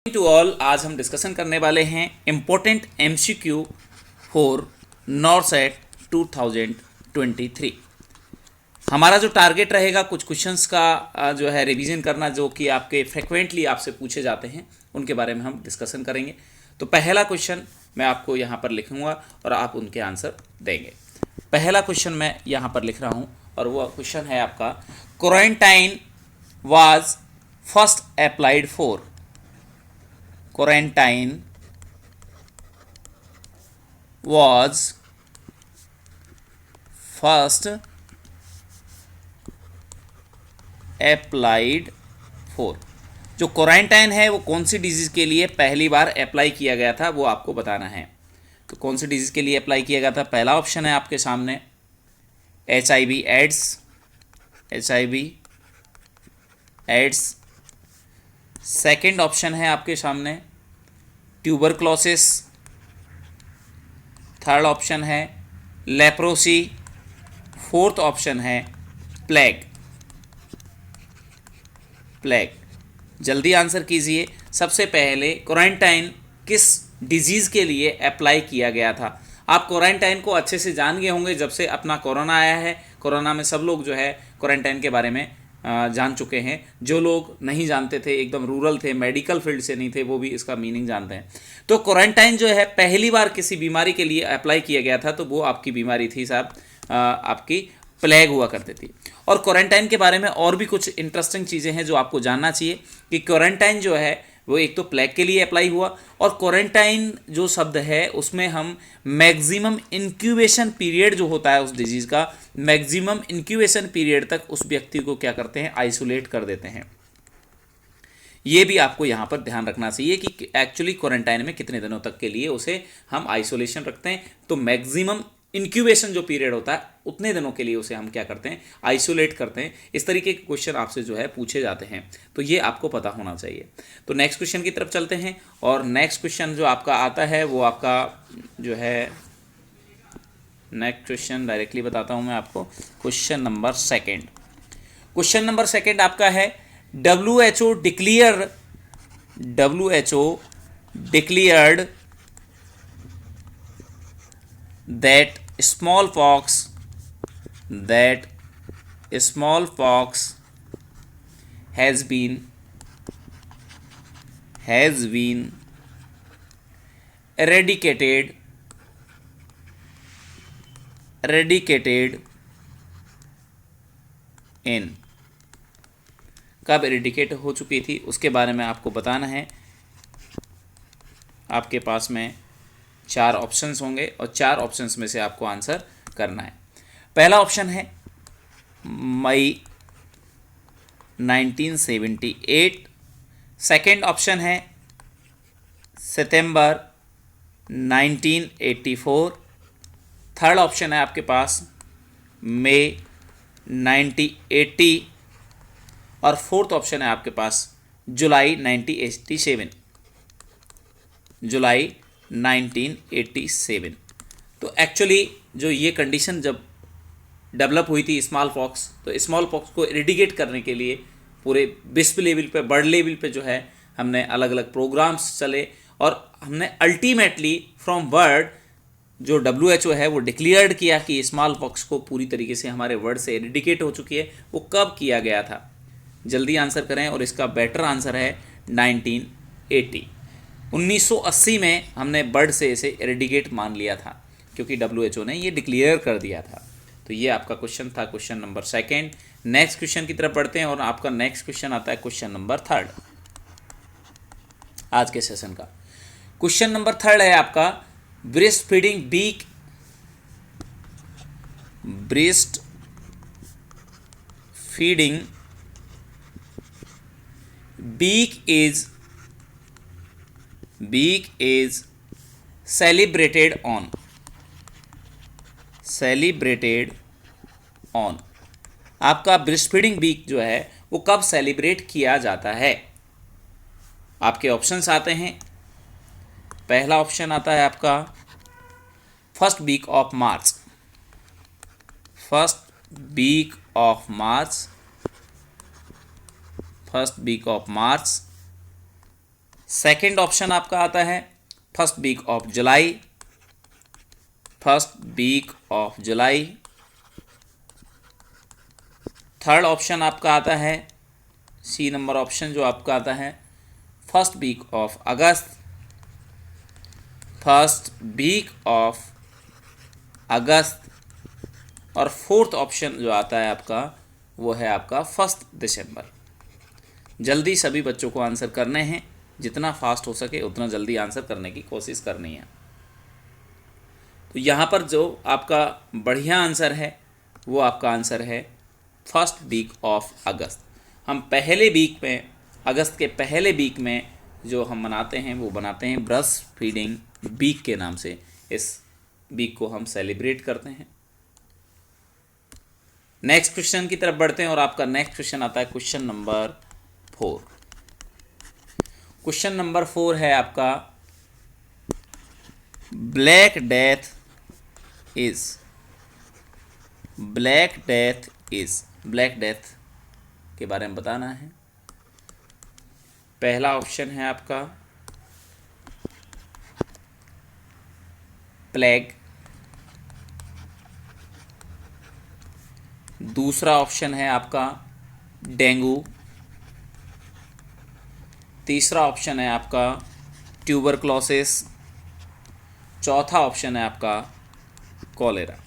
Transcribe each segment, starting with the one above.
To all, आज हम discussion करने वाले हैं इम्पोर्टेंट एमसीक्यू फॉर नॉरसेट 2023। हमारा जो टारगेट रहेगा कुछ क्वेश्चंस का जो है रिवीजन करना, जो कि आपके फ्रिक्वेंटली आपसे पूछे जाते हैं, उनके बारे में हम डिस्कशन करेंगे। तो पहला क्वेश्चन मैं आपको यहाँ पर लिखूँगा और आप उनके आंसर देंगे। पहला क्वेश्चन मैं यहाँ पर लिख रहा हूँ और वो क्वेश्चन है आपका, quarantine was first applied for. Quarantine was first applied for। जो क्वारंटाइन है वो कौन सी डिजीज़ के लिए पहली बार अप्लाई किया गया था, वो आपको बताना है। तो कौन सी डिजीज़ के लिए अप्लाई किया गया था? पहला ऑप्शन है आपके सामने HIV एड्स, सेकेंड ऑप्शन है आपके सामने ट्यूबरक्लोसिस, थर्ड ऑप्शन है लेप्रोसी, फोर्थ ऑप्शन है प्लेग। जल्दी आंसर कीजिए। सबसे पहले क्वारंटाइन किस डिजीज़ के लिए अप्लाई किया गया था? आप क्वारंटाइन को अच्छे से जान गए होंगे जब से अपना कोरोना आया है। कोरोना में सब लोग जो है क्वारंटाइन के बारे में जान चुके हैं। जो लोग नहीं जानते थे, एकदम रूरल थे, मेडिकल फील्ड से नहीं थे, वो भी इसका मीनिंग जानते हैं। तो क्वारंटाइन जो है पहली बार किसी बीमारी के लिए अप्लाई किया गया था, तो वो आपकी बीमारी थी साहब, आपकी प्लेग हुआ करती थी। और क्वारंटाइन के बारे में और भी कुछ इंटरेस्टिंग चीज़ें हैं जो आपको जानना चाहिए कि क्वारंटाइन जो है वो एक तो प्लेग के लिए अप्लाई हुआ, और क्वारंटाइन जो शब्द है उसमें हम मैक्सिमम इंक्यूबेशन पीरियड जो होता है उस डिजीज़ का, मैक्सिमम इंक्यूबेशन पीरियड तक उस व्यक्ति को क्या करते हैं, आइसोलेट कर देते हैं। ये भी आपको यहाँ पर ध्यान रखना चाहिए कि एक्चुअली क्वारंटाइन में कितने दिनों तक के लिए उसे हम आइसोलेशन रखते हैं। तो मैक्सिमम इंक्यूबेशन जो पीरियड होता है उतने दिनों के लिए उसे हम क्या करते हैं, आइसोलेट करते हैं। इस तरीके के क्वेश्चन आपसे जो है पूछे जाते हैं, तो ये आपको पता होना चाहिए। तो नेक्स्ट क्वेश्चन की तरफ चलते हैं, और नेक्स्ट क्वेश्चन जो आपका आता है वो आपका जो है, नेक्स्ट क्वेश्चन डायरेक्टली बताता हूँ मैं आपको। क्वेश्चन नंबर सेकेंड आपका है, WHO declared that smallpox has been eradicated in। कब एरिडिकेट हो चुकी थी उसके बारे में आपको बताना है। आपके पास में 4 ऑप्शंस होंगे और 4 ऑप्शंस में से आपको आंसर करना है। पहला ऑप्शन है मई 1978, सेकेंड ऑप्शन है सितंबर 1984, थर्ड ऑप्शन है आपके पास मई 1980, और फोर्थ ऑप्शन है आपके पास जुलाई 1987। तो एक्चुअली जो ये कंडीशन जब डेवलप हुई थी स्मॉल पॉक्स, तो स्मॉल पॉक्स को एरिडिकेट करने के लिए पूरे विश्व लेवल पे, वर्ल्ड लेवल पे जो है हमने अलग अलग प्रोग्राम्स चले, और हमने अल्टीमेटली फ्रॉम वर्ल्ड जो WHO है वो डिक्लेयर्ड किया कि स्मॉल पॉक्स को पूरी तरीके से हमारे वर्ल्ड से एरिडिकेट हो चुकी है। वो कब किया गया था? जल्दी आंसर करें, और इसका बेटर आंसर है 1980 में हमने बर्ड से इसे एरिडिकेट मान लिया था, क्योंकि WHO ने ये डिक्लेयर कर दिया था। तो ये आपका क्वेश्चन था, question number second. Next question की तरफ बढ़ते हैं, और आपका नेक्स्ट क्वेश्चन आता है क्वेश्चन नंबर थर्ड आज के सेशन का। क्वेश्चन नंबर थर्ड है आपका, breast feeding week is celebrated on। आपका ब्रेस्ट फीडिंग वीक जो है वो कब सेलिब्रेट किया जाता है? आपके ऑप्शंस आते हैं। पहला ऑप्शन आता है आपका first week of March, second option आपका आता है first week of July, first week of July. Third option आपका आता है सी नंबर ऑप्शन जो आपका आता है first week of August, first week of August. और फोर्थ ऑप्शन जो आता है आपका वो है आपका फर्स्ट दिसंबर। जल्दी सभी बच्चों को आंसर करने हैं, जितना फास्ट हो सके उतना जल्दी आंसर करने की कोशिश करनी है। तो यहाँ पर जो आपका बढ़िया आंसर है वो आपका आंसर है फर्स्ट वीक ऑफ अगस्त। हम पहले वीक में, अगस्त के पहले वीक में जो हम मनाते हैं वो बनाते हैं ब्रेस्ट फीडिंग वीक के नाम से। इस वीक को हम सेलिब्रेट करते हैं। नेक्स्ट क्वेश्चन की तरफ बढ़ते हैं और आपका नेक्स्ट क्वेश्चन आता है क्वेश्चन नंबर 4। क्वेश्चन नंबर 4 है आपका black death is, black death is, black death के बारे में बताना है। पहला ऑप्शन है आपका प्लेग, दूसरा ऑप्शन है आपका डेंगू, तीसरा ऑप्शन है आपका ट्यूबरक्लोसिस, चौथा ऑप्शन है आपका कॉलेरा।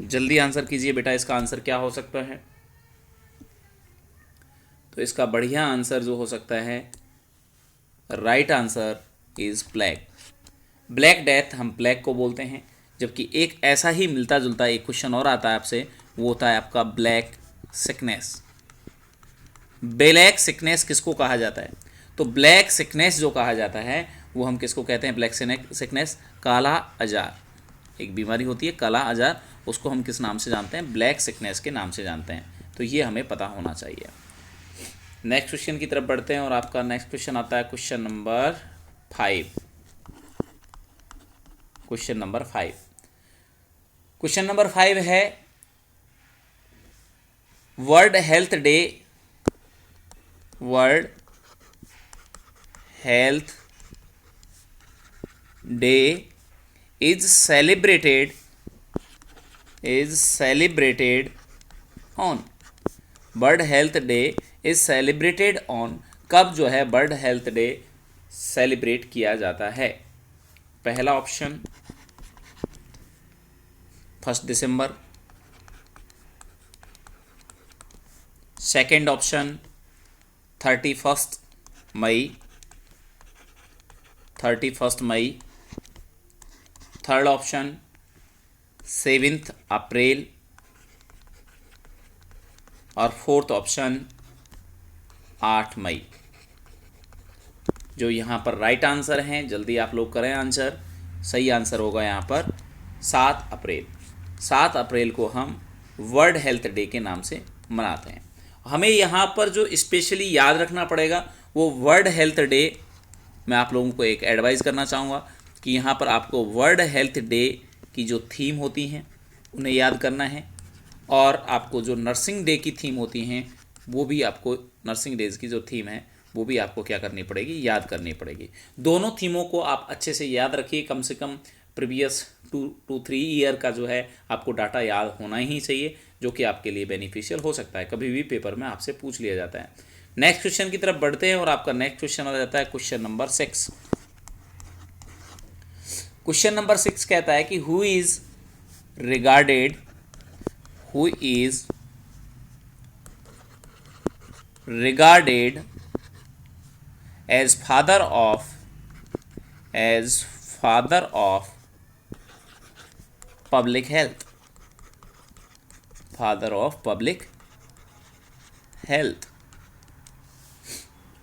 जल्दी आंसर कीजिए बेटा, इसका आंसर क्या हो सकता है। तो इसका बढ़िया आंसर जो हो सकता है, right answer is plague. Black death हम प्लेग को बोलते हैं, जबकि एक ऐसा ही मिलता जुलता एक क्वेश्चन और आता है आपसे, वो होता है आपका ब्लैक सिकनेस। ब्लैक सिकनेस किसको कहा जाता है? तो ब्लैक सिकनेस जो कहा जाता है वो हम किसको कहते हैं? ब्लैक सिकनेस, काला अजार, एक बीमारी होती है काला अजार, उसको हम किस नाम से जानते हैं? ब्लैक सिकनेस के नाम से जानते हैं। तो ये हमें पता होना चाहिए। नेक्स्ट क्वेश्चन की तरफ बढ़ते हैं और आपका नेक्स्ट क्वेश्चन आता है question number 5। Question number 5, question number 5 है world health day, world health day is celebrated on, world health day is celebrated on, कब जो है वर्ल्ड हेल्थ डे सेलिब्रेट किया जाता है? पहला ऑप्शन 1 दिसंबर, सेकेंड ऑप्शन 31 मई, 31 मई, थर्ड ऑप्शन 7 अप्रैल और फोर्थ ऑप्शन 8 मई। जो यहाँ पर राइट आंसर हैं, जल्दी आप लोग करें आंसर। सही आंसर होगा यहाँ पर 7 अप्रैल। 7 अप्रैल को हम वर्ल्ड हेल्थ डे के नाम से मनाते हैं। हमें यहाँ पर जो स्पेशली याद रखना पड़ेगा वो वर्ल्ड हेल्थ डे, मैं आप लोगों को एक एडवाइस करना चाहूँगा कि यहाँ पर आपको वर्ल्ड हेल्थ डे की जो थीम होती हैं उन्हें याद करना है, और आपको जो नर्सिंग डे की थीम होती हैं वो भी आपको, नर्सिंग डेज की जो थीम है वो भी आपको क्या करनी पड़ेगी? याद करनी पड़ेगी। दोनों थीमों को आप अच्छे से याद रखिए। कम से कम प्रीवियस 2-3 ईयर का जो है आपको डाटा याद होना ही चाहिए, जो कि आपके लिए बेनिफिशियल हो सकता है। कभी भी पेपर में आपसे पूछ लिया जाता है। नेक्स्ट क्वेश्चन की तरफ बढ़ते हैं और आपका नेक्स्ट क्वेश्चन आ जाता है क्वेश्चन नंबर 6। क्वेश्चन नंबर 6 कहता है कि who is regarded as father of public health, father of public health।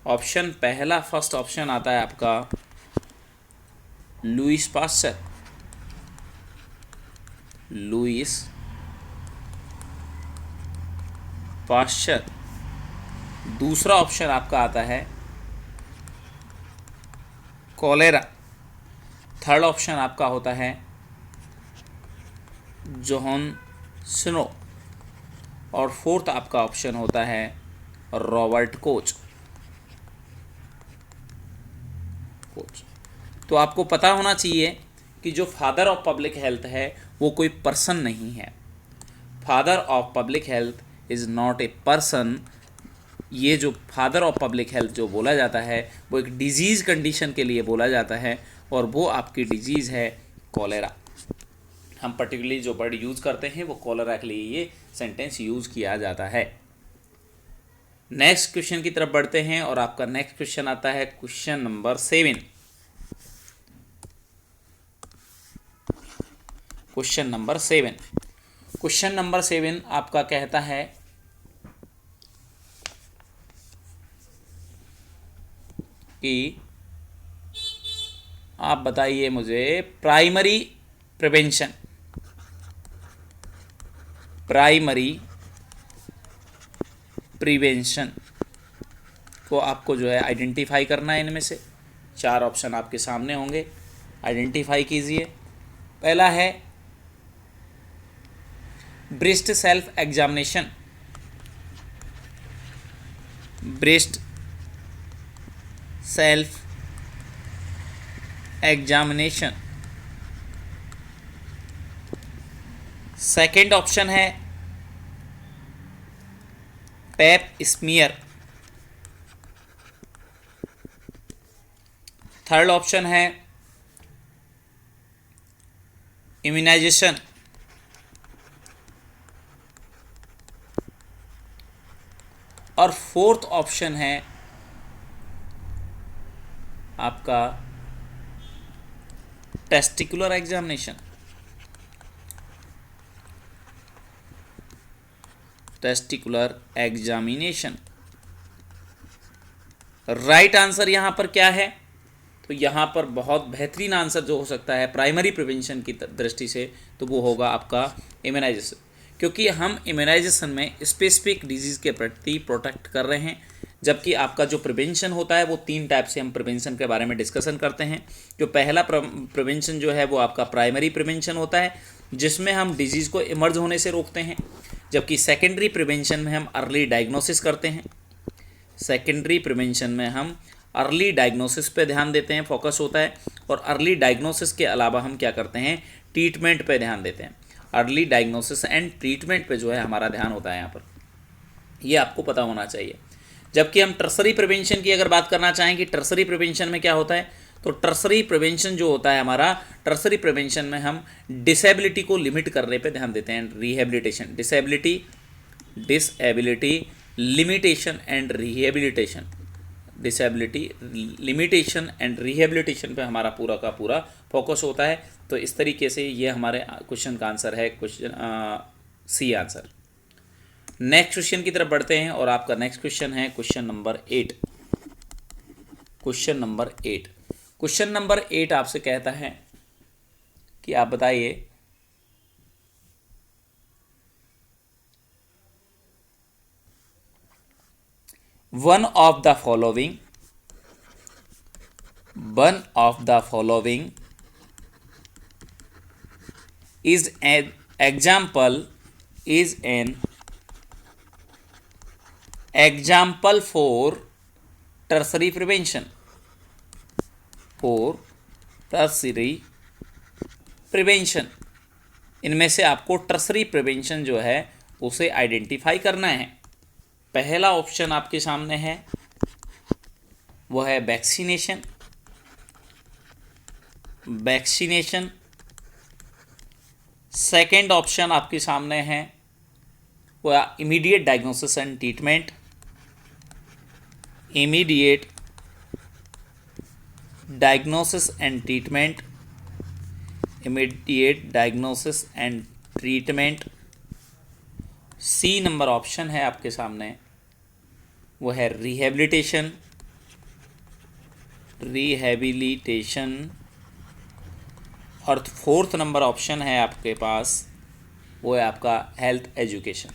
Option पहला, फर्स्ट ऑप्शन आता है आपका लुईस पास्चर, लुईस पास्चर। दूसरा ऑप्शन आपका आता है कॉलेरा। थर्ड ऑप्शन आपका होता है जोहन स्नो, और फोर्थ आपका ऑप्शन होता है रॉबर्ट कोच। कोच। तो आपको पता होना चाहिए कि जो फादर ऑफ पब्लिक हेल्थ है वो कोई पर्सन नहीं है। Father of public health is not a person. ये जो फादर ऑफ पब्लिक हेल्थ जो बोला जाता है वो एक डिजीज़ कंडीशन के लिए बोला जाता है, और वो आपकी डिजीज़ है कॉलेरा। हम पर्टिकुलरली जो वर्ड यूज़ करते हैं वो कॉलेरा के लिए ये सेंटेंस यूज़ किया जाता है। नेक्स्ट क्वेश्चन की तरफ बढ़ते हैं और आपका नेक्स्ट क्वेश्चन आता है question number 7। Question number 7, question number 7 आपका कहता है कि आप बताइए मुझे प्राइमरी प्रिवेंशन को आपको जो है आइडेंटिफाई करना है। इनमें से 4 ऑप्शन आपके सामने होंगे, आइडेंटिफाई कीजिए। पहला है breast self examination, breast self examination. Second option है पेप स्मीयर। थर्ड ऑप्शन है इम्यूनाइजेशन। और फोर्थ ऑप्शन है आपका testicular examination. Testicular examination. Right answer यहां पर क्या है? तो यहां पर बहुत बेहतरीन आंसर जो हो सकता है प्राइमरी प्रिवेंशन की दृष्टि से, तो वो होगा आपका इम्यूनाइजेशन। क्योंकि हम इम्यूनाइजेशन में स्पेसिफिक डिजीज़ के प्रति प्रोटेक्ट कर रहे हैं, जबकि आपका जो प्रिवेंशन होता है वो 3 टाइप से हम प्रिवेंशन के बारे में डिस्कशन करते हैं। जो पहला प्रिवेंशन जो है वो आपका प्राइमरी प्रिवेंशन होता है, जिसमें हम डिजीज़ को इमर्ज होने से रोकते हैं, जबकि सेकेंडरी प्रिवेंशन में हम अर्ली डायग्नोसिस करते हैं। सेकेंडरी प्रिवेंशन में हम अर्ली डायग्नोसिस पे ध्यान देते हैं, फोकस होता है। और अर्ली डायग्नोसिस के अलावा हम क्या करते हैं, ट्रीटमेंट पे ध्यान देते हैं। अर्ली डायग्नोसिस एंड ट्रीटमेंट पे जो है हमारा ध्यान होता है यहाँ पर, ये आपको पता होना चाहिए। जबकि हम टर्सरी प्रिवेंशन की अगर बात करना चाहें कि टर्सरी प्रिवेंशन में क्या होता है, तो टर्सरी प्रिवेंशन जो होता है हमारा, टर्सरी प्रिवेंशन में हम डिसेबिलिटी को लिमिट करने पे ध्यान देते हैं। Rehabilitation, disability limitation and rehabilitation, disability limitation and rehabilitation पे हमारा पूरा का पूरा फोकस होता है। तो इस तरीके से ये हमारे क्वेश्चन का आंसर है, question C answer. Next question की तरफ बढ़ते हैं और आपका नेक्स्ट क्वेश्चन है question number 8। Question number 8, question number 8 आपसे कहता है कि आप बताइए one of the following is an example for tertiary prevention, इनमें से आपको टर्सरी प्रिवेंशन जो है उसे आइडेंटिफाई करना है। पहला ऑप्शन आपके सामने है वो है वैक्सीनेशन। सेकेंड ऑप्शन आपके सामने है वो immediate diagnosis and treatment, immediate diagnosis and treatment, immediate diagnosis and treatment. C number option है आपके सामने वो है रिहेबिलिटेशन, और फोर्थ नंबर ऑप्शन है आपके पास वो है आपका हेल्थ एजुकेशन।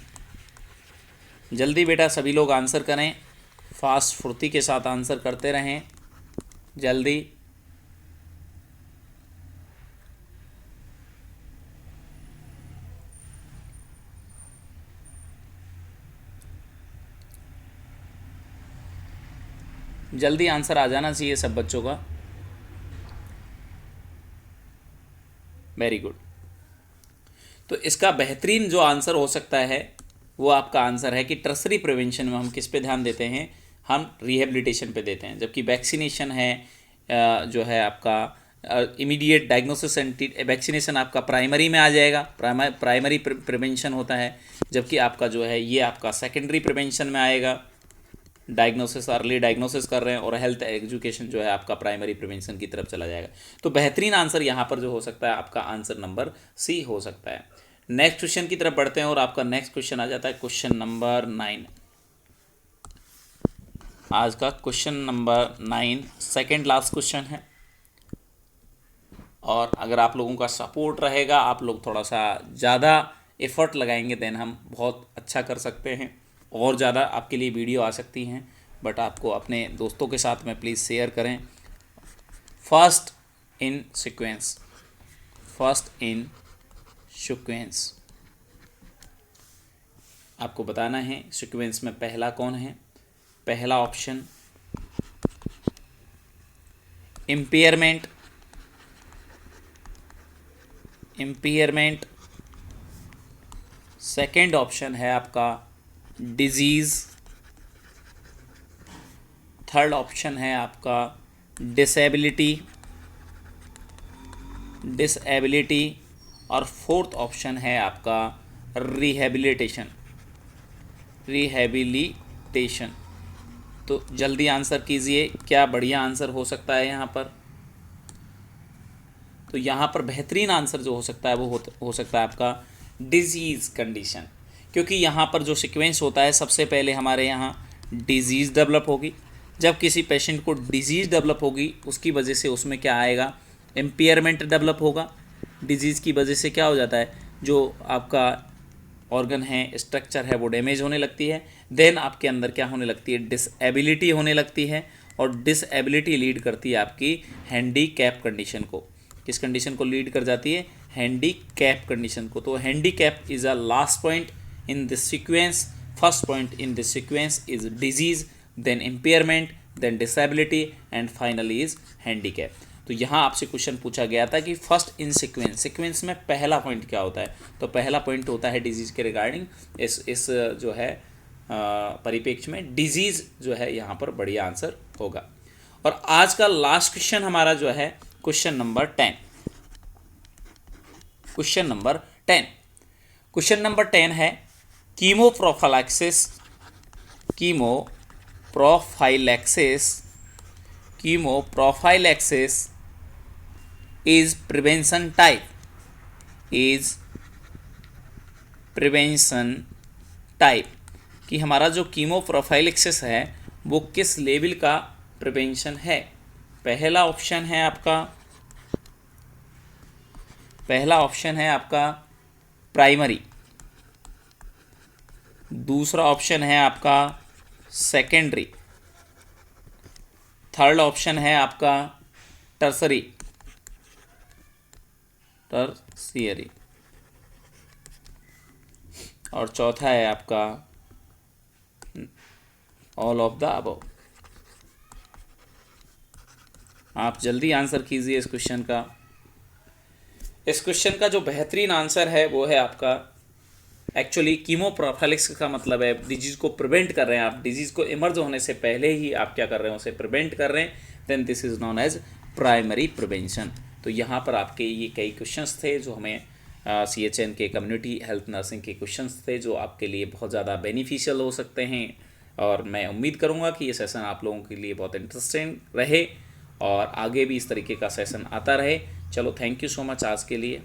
जल्दी बेटा सभी लोग आंसर करें, फास्ट फुर्ती के साथ आंसर करते रहें, जल्दी। जल्दी आंसर आ जाना चाहिए सब बच्चों का। Very good. तो इसका बेहतरीन जो आंसर हो सकता है वो आपका आंसर है कि टर्सरी प्रिवेंशन में हम किस पे ध्यान देते हैं, हम रिहेबिलिटेशन पे देते हैं, जबकि वैक्सीनेशन है जो है आपका इमीडिएट डायग्नोसिस एंड वैक्सीनेशन आपका प्राइमरी में आ जाएगा, प्राइमरी प्रिवेंशन होता है, जबकि आपका जो है ये आपका सेकेंडरी प्रिवेंशन में आएगा, डायग्नोसिस अर्ली डायग्नोसिस कर रहे हैं, और हेल्थ एजुकेशन जो है आपका प्राइमरी प्रिवेंशन की तरफ चला जाएगा। तो बेहतरीन आंसर यहाँ पर जो हो सकता है आपका आंसर नंबर सी हो सकता है। नेक्स्ट क्वेश्चन की तरफ बढ़ते हैं और आपका नेक्स्ट क्वेश्चन आ जाता है क्वेश्चन नंबर 9। आज का question number 9 second last question है, और अगर आप लोगों का सपोर्ट रहेगा, आप लोग थोड़ा सा ज़्यादा एफर्ट लगाएंगे, देन हम बहुत अच्छा कर सकते हैं, और ज़्यादा आपके लिए वीडियो आ सकती हैं, बट आपको अपने दोस्तों के साथ में प्लीज़ शेयर करें। First in sequence, first in sequence आपको बताना है सीक्वेंस में पहला कौन है। पहला option impairment, impairment. Second option है आपका डिजीज़। थर्ड ऑप्शन है आपका डिसेबिलिटी, डिसेबिलिटी। और फोर्थ ऑप्शन है आपका रिहेबिलिटेशन, रिहेबिलिटेशन। तो जल्दी आंसर कीजिए, क्या बढ़िया आंसर हो सकता है यहाँ पर। तो यहाँ पर बेहतरीन आंसर जो हो सकता है वो हो सकता है आपका डिजीज़ कंडीशन, क्योंकि यहाँ पर जो सीक्वेंस होता है सबसे पहले हमारे यहाँ डिजीज़ डेवलप होगी। जब किसी पेशेंट को डिजीज़ डेवलप होगी उसकी वजह से उसमें क्या आएगा, इम्पेयरमेंट डेवलप होगा। डिजीज़ की वजह से क्या हो जाता है, जो आपका ऑर्गन है, स्ट्रक्चर है, वो डैमेज होने लगती है। देन आपके अंदर क्या होने लगती है, डिसेबिलिटी होने लगती है, और डिसेबिलिटी लीड करती है आपकी हैंडीकैप कंडीशन को। किस कंडीशन को लीड कर जाती है, हैंडीकैप कंडीशन को। तो handicap is a last point in this sequence. First point in this sequence is disease, then impairment, then disability, and finally is handicap. तो यहाँ आपसे क्वेश्चन पूछा गया था कि फर्स्ट इन सीक्वेंस, सीक्वेंस में पहला पॉइंट क्या होता है। तो पहला पॉइंट होता है डिजीज़ के रिगार्डिंग। इस जो है परिप्रेक्ष्य में डिजीज़ जो है यहाँ पर बढ़िया आंसर होगा। और आज का लास्ट क्वेश्चन हमारा जो है question number 10। Question number 10, question number 10 है कीमोप्रोफाइलैक्सिस, कीमोप्रोफाइलैक्सिस, कीमोप्रोफाइलैक्सिस is prevention type, is prevention type. कि हमारा जो कीमोप्रोफाइलैक्सिस है वो किस लेवल का प्रिवेंशन है। पहला ऑप्शन है आपका, पहला ऑप्शन है आपका प्राइमरी, दूसरा ऑप्शन है आपका सेकेंडरी, थर्ड ऑप्शन है आपका टर्सरी, टर्सियरी, और चौथा है आपका ऑल ऑफ द अबव। आप जल्दी आंसर कीजिए इस क्वेश्चन का। इस क्वेश्चन का जो बेहतरीन आंसर है वो है आपका, एक्चुअली कीमोप्रोफाइलैक्सिस का मतलब है डिजीज़ को प्रिवेंट कर रहे हैं आप, डिजीज़ को इमर्ज होने से पहले ही आप क्या कर रहे हैं, उसे प्रिवेंट कर रहे हैं, then this is known as primary prevention. तो यहाँ पर आपके ये कई क्वेश्चंस थे जो हमें CHN के कम्युनिटी हेल्थ नर्सिंग के क्वेश्चंस थे, जो आपके लिए बहुत ज़्यादा बेनिफिशियल हो सकते हैं, और मैं उम्मीद करूँगा कि ये सेशन आप लोगों के लिए बहुत इंटरेस्टिंग रहे और आगे भी इस तरीके का सेशन आता रहे। चलो, थैंक यू सो मच आज के लिए।